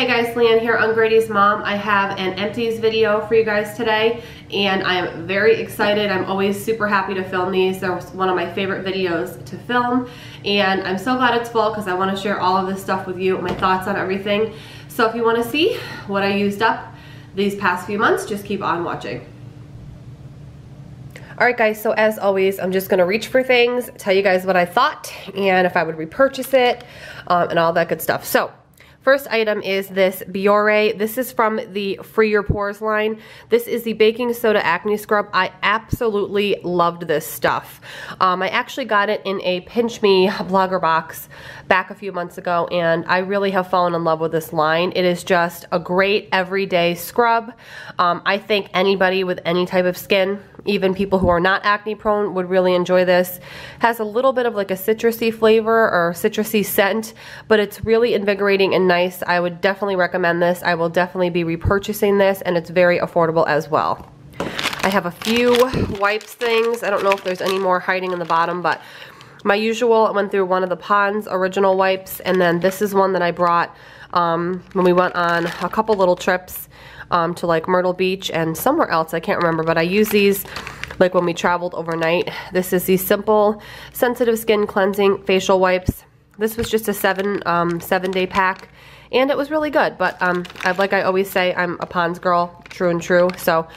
Hey guys, Leanne here on GradysMom. I have an Empties video for you guys today, and I am very excited. I'm always super happy to film these. They're one of my favorite videos to film, and I'm so glad it's full because I want to share all of this stuff with you, my thoughts on everything. So if you want to see what I used up these past few months, just keep on watching. Alright guys, so as always, I'm just going to reach for things, tell you guys what I thought, and if I would repurchase it, and all that good stuff. So, first item is this Biore. This is from the Free Your Pores line. This is the baking soda acne scrub. I absolutely loved this stuff. I actually got it in a Pinch Me blogger box back a few months ago, and I really have fallen in love with this line. It is just a great everyday scrub. I think anybody with any type of skin, even people who are not acne prone, would really enjoy this. Has a little bit of like a citrusy flavor or citrusy scent, but it's really invigorating and nice. I would definitely recommend this. I will definitely be repurchasing this, and it's very affordable as well. I have a few wipes things. I don't know if there's any more hiding in the bottom, but my usual, I went through one of the Pond's original wipes, and then this is one that I brought when we went on a couple little trips to like Myrtle Beach and somewhere else, I can't remember, but I use these like when we traveled overnight. This is the Simple Sensitive Skin Cleansing Facial Wipes. This was just a seven-day pack, and it was really good, but like I always say, I'm a Pond's girl, true and true, so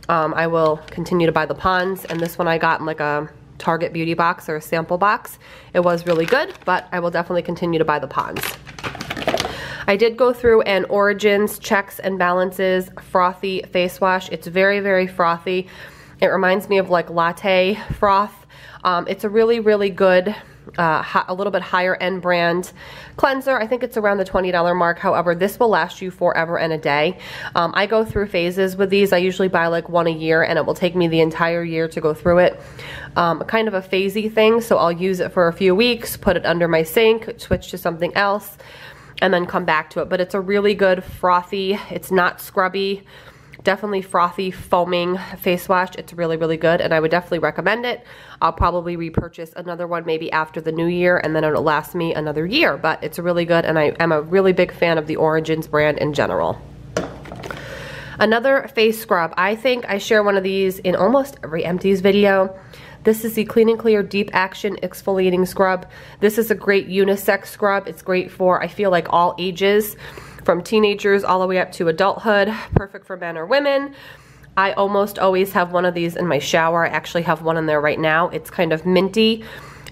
I will continue to buy the Pond's, and this one I got in like a Target beauty box or a sample box. It was really good, but I will definitely continue to buy the Pond's. I did go through an Origins Checks and Balances Frothy Face Wash. It's very, very frothy. It reminds me of like latte froth. It's a really, really good, a little bit higher end brand cleanser. I think it's around the $20 mark. However, this will last you forever and a day. I go through phases with these. I usually buy like one a year, and it will take me the entire year to go through it. Kind of a phasey thing, so I'll use it for a few weeks, put it under my sink, switch to something else, and then come back to it. But it's a really good frothy, it's not scrubby, definitely frothy, foaming face wash. It's really, really good, and I would definitely recommend it. I'll probably repurchase another one maybe after the new year, and then it'll last me another year, but it's really good, and I am a really big fan of the Origins brand in general. Another face scrub. I think I share one of these in almost every Empties video. This is the Clean and Clear Deep Action Exfoliating Scrub. This is a great unisex scrub. It's great for, I feel like, all ages, from teenagers all the way up to adulthood. Perfect for men or women. I almost always have one of these in my shower. I actually have one in there right now. It's kind of minty,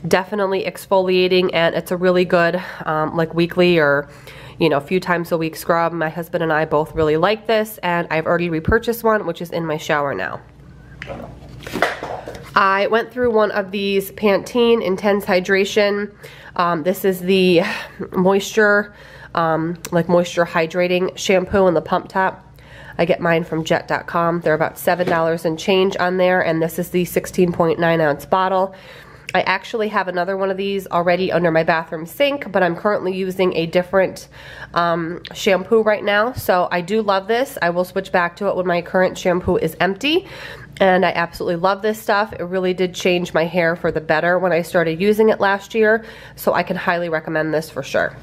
definitely exfoliating, and it's a really good like weekly or a few times a week scrub. My husband and I both really like this, and I've already repurchased one, which is in my shower now. I went through one of these Pantene Intense Hydration. This is the moisture, like moisture hydrating shampoo in the pump top. I get mine from jet.com. They're about $7 and change on there, and this is the 16.9 ounce bottle. I actually have another one of these already under my bathroom sink, but I'm currently using a different shampoo right now. So I do love this. I will switch back to it when my current shampoo is empty. And I absolutely love this stuff. It really did change my hair for the better when I started using it last year. So I can highly recommend this for sure.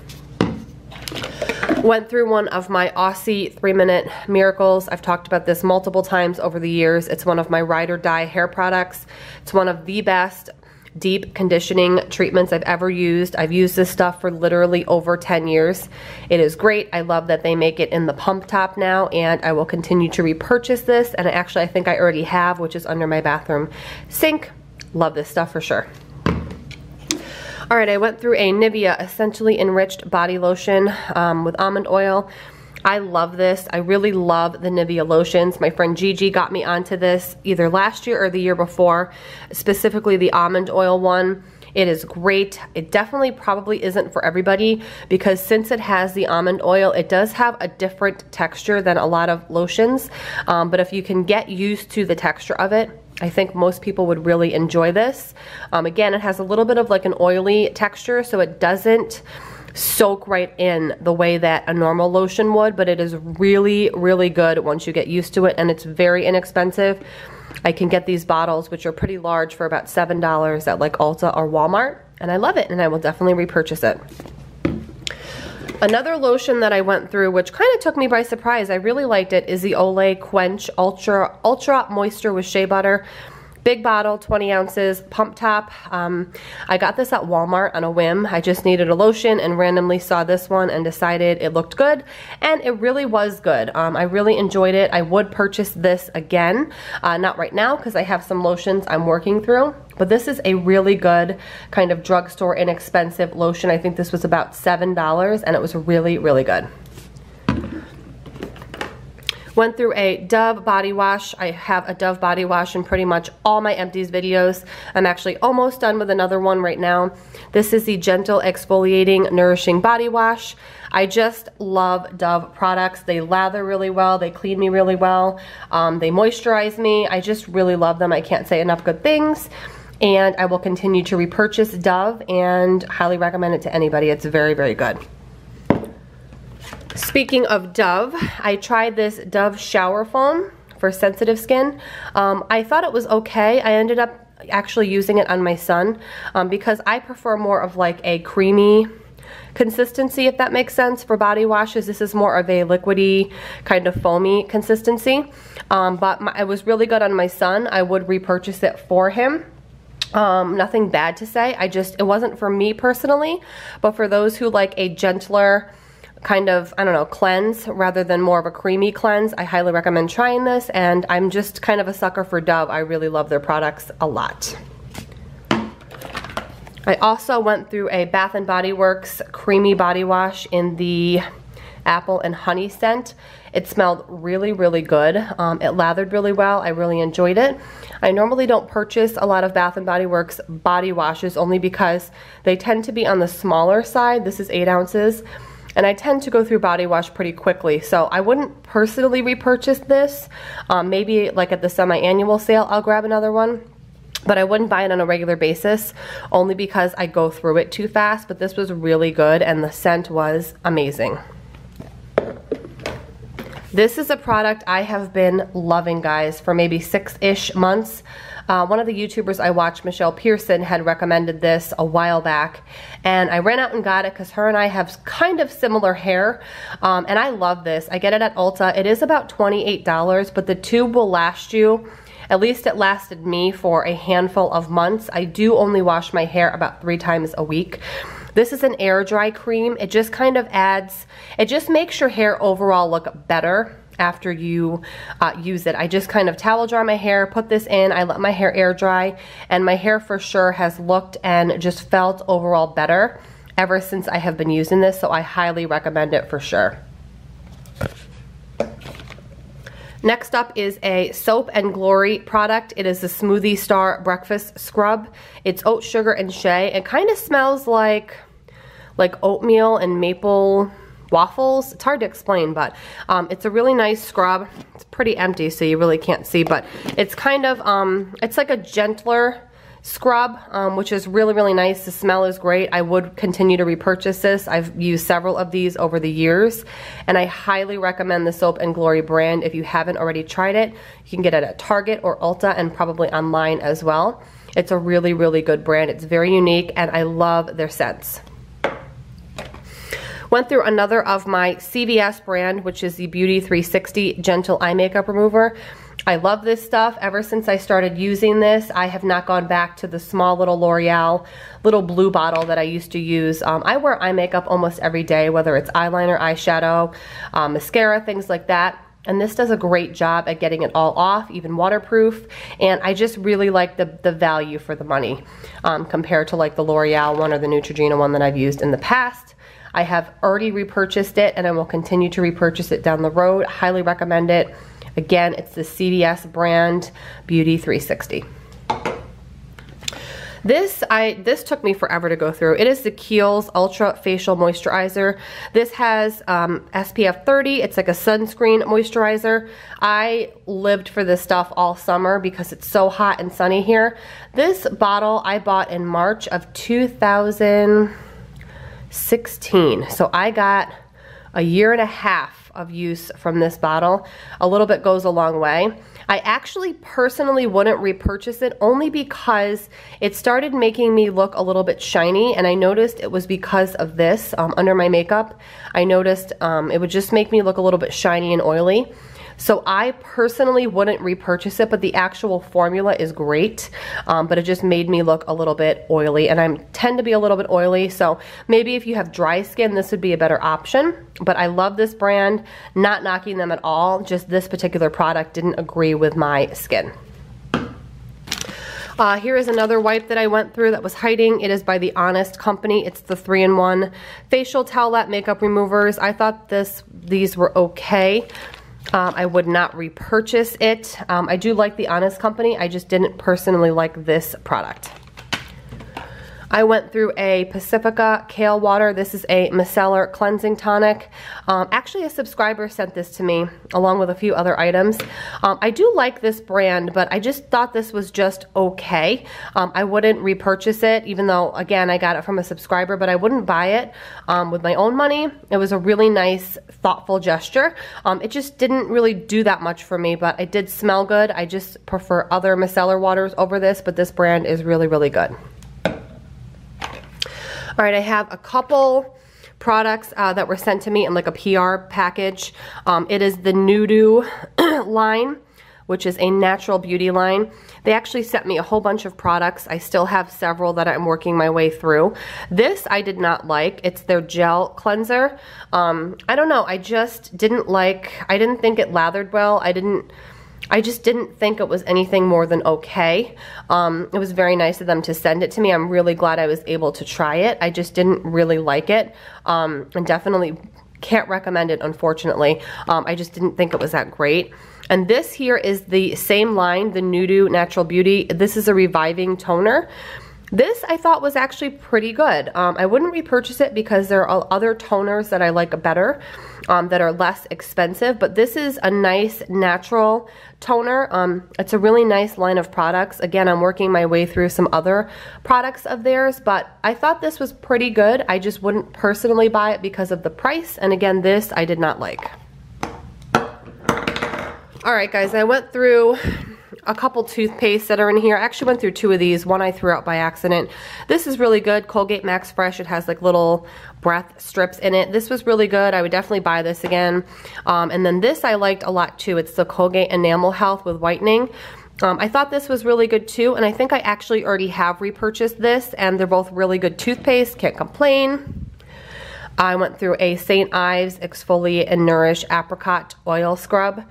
Went through one of my Aussie 3-Minute Miracles. I've talked about this multiple times over the years. It's one of my ride or die hair products. It's one of the best deep conditioning treatments I've ever used. I've used this stuff for literally over 10 years. It is great. I love that they make it in the pump top now, and I will continue to repurchase this, and I think I already have, which is under my bathroom sink. Love this stuff for sure. Alright, I went through a Nivea Essentially Enriched Body Lotion with almond oil. I love this. I really love the Nivea lotions. My friend Gigi got me onto this either last year or the year before, specifically the almond oil one. It is great. It definitely probably isn't for everybody, because since it has the almond oil, it does have a different texture than a lot of lotions. But if you can get used to the texture of it, I think most people would really enjoy this. Again, it has a little bit of like an oily texture, so it doesn't soak right in the way that a normal lotion would, but it is really, really good once you get used to it, and it's very inexpensive. I can get these bottles, which are pretty large, for about $7 at like Ulta or Walmart, and I love it, and I will definitely repurchase it. Another lotion that I went through, which kind of took me by surprise, I really liked it, is the Olay Quench Ultra Moisture with Shea Butter. Big bottle, 20 ounces, pump top. I got this at Walmart on a whim. I just needed a lotion and randomly saw this one and decided it looked good, and it really was good. I really enjoyed it. I would purchase this again, not right now because I have some lotions I'm working through, but this is a really good kind of drugstore inexpensive lotion. I think this was about $7 and it was really, really good. Went through a Dove body wash. I have a Dove body wash in pretty much all my Empties videos. I'm actually almost done with another one right now. This is the Gentle Exfoliating Nourishing Body Wash. I just love Dove products. They lather really well. They clean me really well. They moisturize me. I just really love them. I can't say enough good things. And I will continue to repurchase Dove and highly recommend it to anybody. It's very, very good. Speaking of Dove, I tried this Dove shower foam for sensitive skin. I thought it was okay. I ended up actually using it on my son because I prefer more of like a creamy consistency, if that makes sense, for body washes. This is more of a liquidy kind of foamy consistency, but it was really good on my son. I would repurchase it for him. Nothing bad to say. It wasn't for me personally, but for those who like a gentler kind of, I don't know, cleanse rather than more of a creamy cleanse, I highly recommend trying this, and I'm just kind of a sucker for Dove. I really love their products a lot. I also went through a Bath & Body Works creamy body wash in the apple and honey scent. It smelled really, really good. It lathered really well. I really enjoyed it. I normally don't purchase a lot of Bath & Body Works body washes only because they tend to be on the smaller side. This is 8 ounces. And I tend to go through body wash pretty quickly, so I wouldn't personally repurchase this. Maybe like at the semi-annual sale I'll grab another one, but I wouldn't buy it on a regular basis only because I go through it too fast. But this was really good and the scent was amazing. This is a product I have been loving, guys, for maybe 6-ish months. One of the YouTubers I watch, Michelle Pearson, had recommended this a while back, and I ran out and got it because her and I have kind of similar hair, and I love this. I get it at Ulta. It is about $28, but the tube will last you. At least it lasted me for a handful of months. I do only wash my hair about 3 times a week. This is an air dry cream. It just kind of adds, it just makes your hair overall look better after you use it. I just kind of towel dry my hair, put this in, I let my hair air dry, and my hair for sure has looked and just felt overall better ever since I have been using this, so I highly recommend it for sure. Next up is a Soap and Glory product. It is the Smoothie Star Breakfast Scrub. It's oat sugar and shea. It kind of smells like oatmeal and maple waffles. It's hard to explain, but it's a really nice scrub. It's pretty empty, so you really can't see, but it's kind of, it's like a gentler scrub, which is really, really nice. The smell is great. I would continue to repurchase this. I've used several of these over the years, and I highly recommend the Soap and Glory brand. If you haven't already tried it, you can get it at Target or Ulta and probably online as well. It's a really, really good brand. It's very unique, and I love their scents. Went through another of my CVS brand, which is the Beauty 360 Gentle Eye Makeup Remover. I love this stuff. Ever since I started using this, I have not gone back to the small little L'Oreal little blue bottle that I used to use. I wear eye makeup almost every day, whether it's eyeliner, eyeshadow, mascara, things like that. And this does a great job at getting it all off, even waterproof. And I just really like the value for the money compared to like the L'Oreal one or the Neutrogena one that I've used in the past. I have already repurchased it, and I will continue to repurchase it down the road. Highly recommend it. Again, it's the CVS brand Beauty 360. This took me forever to go through. It is the Kiehl's Ultra Facial Moisturizer. This has SPF 30. It's like a sunscreen moisturizer. I lived for this stuff all summer because it's so hot and sunny here. This bottle I bought in March of 2016. So I got a year and a half of use from this bottle. A little bit goes a long way. I actually personally wouldn't repurchase it only because it started making me look a little bit shiny, and I noticed it was because of this under my makeup. I noticed it would just make me look a little bit shiny and oily. So I personally wouldn't repurchase it, but the actual formula is great. But it just made me look a little bit oily, and I tend to be a little bit oily. So maybe if you have dry skin, this would be a better option. But I love this brand, not knocking them at all. Just this particular product didn't agree with my skin. Here is another wipe that I went through that was hiding. It is by the Honest Company. It's the 3-in-1 facial towelette makeup removers. I thought these were okay. I would not repurchase it. I do like the Honest Company. I just didn't personally like this product. I went through a Pacifica Kale Water. This is a micellar cleansing tonic. Actually, a subscriber sent this to me along with a few other items. I do like this brand, but I just thought this was just okay. I wouldn't repurchase it, even though, again, I got it from a subscriber, but I wouldn't buy it with my own money. It was a really nice, thoughtful gesture. It just didn't really do that much for me, but it did smell good. I just prefer other micellar waters over this, but this brand is really, really good. All right, I have a couple products that were sent to me in like a PR package. It is the Nudo line, which is a natural beauty line. They actually sent me a whole bunch of products. I still have several that I'm working my way through. This I did not like. It's their gel cleanser. I don't know, I just didn't like, I didn't think it lathered well. I just didn't think it was anything more than okay. It was very nice of them to send it to me. I'm really glad I was able to try it. I just didn't really like it, and definitely can't recommend it, unfortunately. I just didn't think it was that great. And this here is the same line, the Nudo Natural Beauty. This is a reviving toner. This I thought was actually pretty good. I wouldn't repurchase it because there are other toners that I like better, that are less expensive, but this is a nice natural toner. It's a really nice line of products. Again, I'm working my way through some other products of theirs, but I thought this was pretty good. I just wouldn't personally buy it because of the price, and again, this I did not like. All right, guys, I went through a couple toothpastes that are in here. I actually went through 2 of these. One I threw out by accident. This is really good. Colgate Max Fresh. It has like little breath strips in it. This was really good. I would definitely buy this again. And then this I liked a lot too. It's the Colgate Enamel Health with whitening. I thought this was really good too, and I think I actually already have repurchased this, and they're both really good toothpaste. Can't complain. I went through a St. Ives Exfoliate and Nourish Apricot Oil Scrub.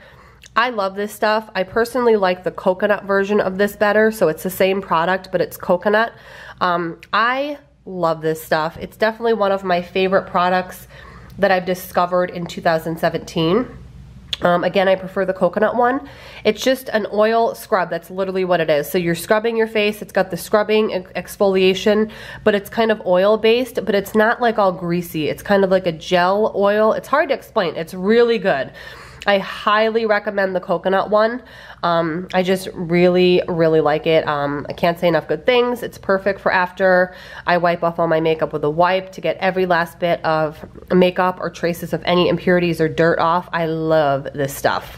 I love this stuff. I personally like the coconut version of this better, so it's the same product, but it's coconut. I love this stuff. It's definitely one of my favorite products that I've discovered in 2017. Again, I prefer the coconut one. It's just an oil scrub. That's literally what it is. So you're scrubbing your face. It's got the scrubbing exfoliation, but it's kind of oil based, but it's not like all greasy. It's kind of like a gel oil. It's hard to explain. It's really good. I highly recommend the coconut one. I just really, really like it. I can't say enough good things. It's perfect for after I wipe off all my makeup with a wipe to get every last bit of makeup or traces of any impurities or dirt off. I love this stuff.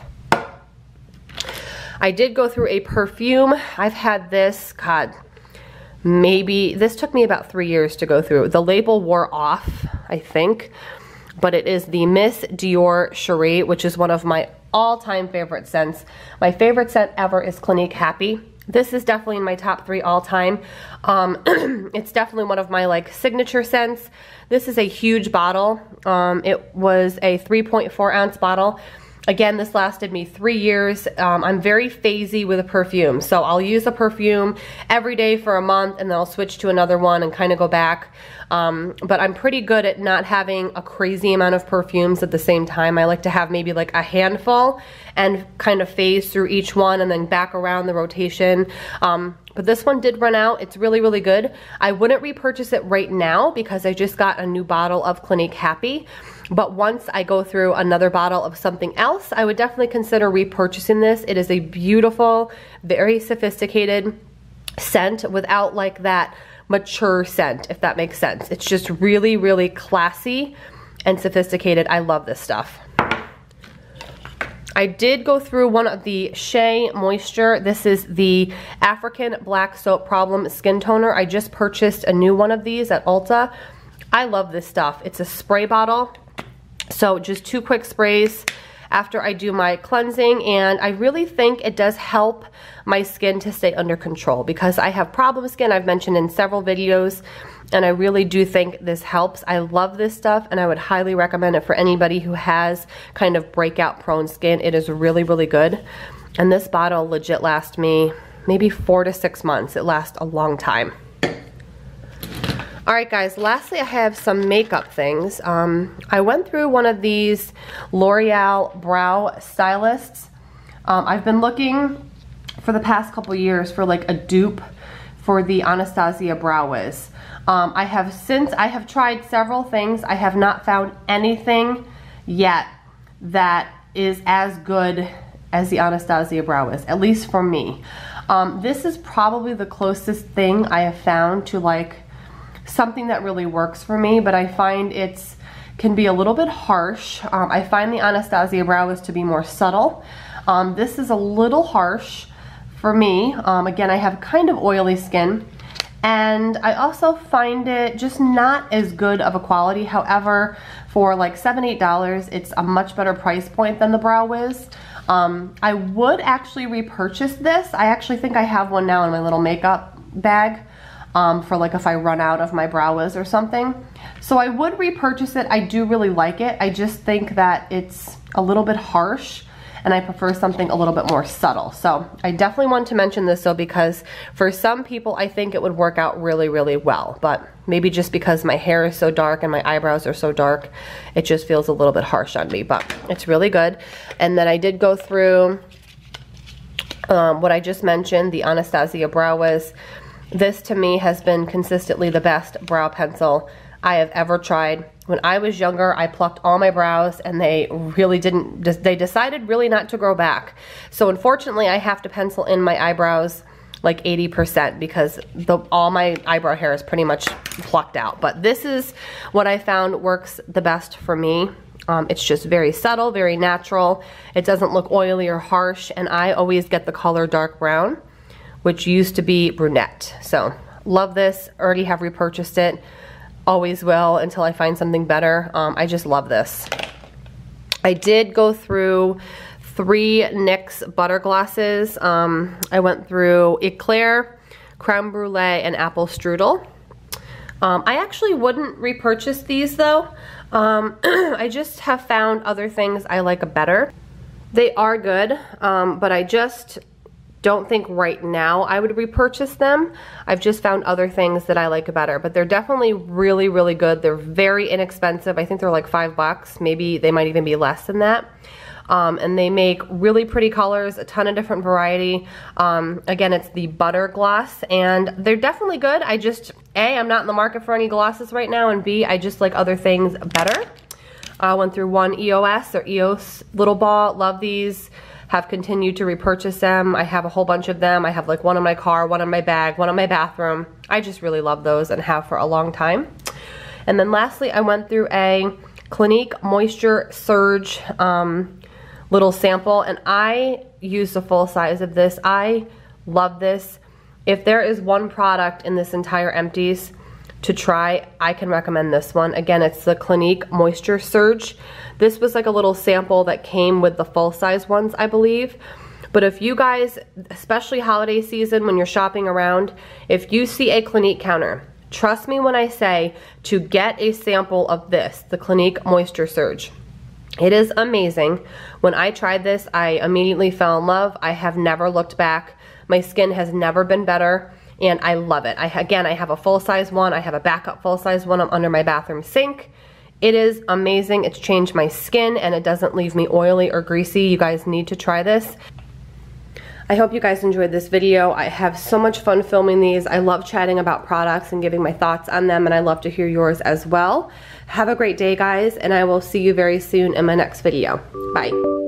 I did go through a perfume. I've had this, God, maybe, this took me about 3 years to go through. The label wore off, I think. But it is the Miss Dior Cherie, which is one of my all-time favorite scents. My favorite scent ever is Clinique Happy. This is definitely in my top 3 all-time. It's definitely one of my like signature scents. This is a huge bottle. It was a 3.4 ounce bottle. Again, this lasted me 3 years. I'm very phasey with a perfume, so I'll use a perfume every day for a month, and then I'll switch to another one and kind of go back. But I'm pretty good at not having a crazy amount of perfumes at the same time. I like to have maybe like a handful and kind of phase through each one and then back around the rotation. But this one did run out. It's really, really good. I wouldn't repurchase it right now because I just got a new bottle of Clinique Happy. But once I go through another bottle of something else, I would definitely consider repurchasing this. It is a beautiful, very sophisticated scent without like that mature scent, if that makes sense. It's just really, really classy and sophisticated. I love this stuff. I did go through one of the Shea Moisture. This is the African Black Soap Problem Skin Toner. I just purchased a new one of these at Ulta. I love this stuff. It's a spray bottle. So just 2 quick sprays after I do my cleansing, and I really think it does help my skin to stay under control because I have problem skin, I've mentioned in several videos, and I really do think this helps. I love this stuff, and I would highly recommend it for anybody who has kind of breakout prone skin. It is really, really good, and this bottle legit lasts me maybe 4 to 6 months. It lasts a long time. Alright guys, lastly I have some makeup things. I went through one of these L'Oreal brow stylists. I've been looking for the past couple years for like a dupe for the Anastasia Brow Wiz. I have tried several things. I have not found anything yet that is as good as the Anastasia Brow Wiz, at least for me. This is probably the closest thing I have found to like something that really works for me, but I find it's can be a little bit harsh. I find the Anastasia Brow Wiz to be more subtle. This is a little harsh for me. Again, I have kind of oily skin, and I also find it just not as good of a quality. However, for like $7, $8, it's a much better price point than the Brow Wiz. I would actually repurchase this. I actually think I have one now in my little makeup bag. For like if I run out of my Brow Wiz or something. So I would repurchase it. I do really like it. I just think that it's a little bit harsh and I prefer something a little bit more subtle. So I definitely want to mention this though, because for some people I think it would work out really, really well. But maybe just because my hair is so dark and my eyebrows are so dark, it just feels a little bit harsh on me, but it's really good. And then I did go through what I just mentioned, the Anastasia Brow Wiz. This to me has been consistently the best brow pencil I have ever tried. When I was younger, I plucked all my brows and they really they decided really not to grow back. So unfortunately, I have to pencil in my eyebrows like 80% because all my eyebrow hair is pretty much plucked out. But this is what I found works the best for me. It's just very subtle, very natural. It doesn't look oily or harsh, and I always get the color dark brown, which used to be brunette. So love this, already have repurchased it, always will until I find something better. I just love this. I did go through 3 NYX butter glosses. I went through Eclair, Creme Brulee, and Apple Strudel. I actually wouldn't repurchase these though. I just have found other things I like better. They are good, but I just don't think right now I would repurchase them. I've just found other things that I like better, but they're definitely really, really good. They're very inexpensive. I think they're like $5. Maybe they might even be less than that. And they make really pretty colors, a ton of different variety. Again, it's the butter gloss, and they're definitely good. I just, A, I'm not in the market for any glosses right now, and B, I just like other things better. I went through one EOS or EOS Little Ball. Love these. Have continued to repurchase them. I have a whole bunch of them. I have like one in my car, one in my bag, one in my bathroom. I just really love those and have for a long time. And then lastly, I went through a Clinique Moisture Surge little sample, and I used the full size of this. I love this. If there is one product in this entire Empties to try, I can recommend this one. Again, it's the Clinique Moisture Surge. This was like a little sample that came with the full size ones, I believe. But if you guys, especially holiday season when you're shopping around, if you see a Clinique counter, trust me when I say to get a sample of this, the Clinique Moisture Surge. It is amazing. When I tried this, I immediately fell in love. I have never looked back. My skin has never been better, and I love it. Again, I have a full-size one. I have a backup full-size one under my bathroom sink. It is amazing. It's changed my skin, and it doesn't leave me oily or greasy. You guys need to try this. I hope you guys enjoyed this video. I have so much fun filming these. I love chatting about products and giving my thoughts on them, and I love to hear yours as well. Have a great day, guys, and I will see you very soon in my next video. Bye.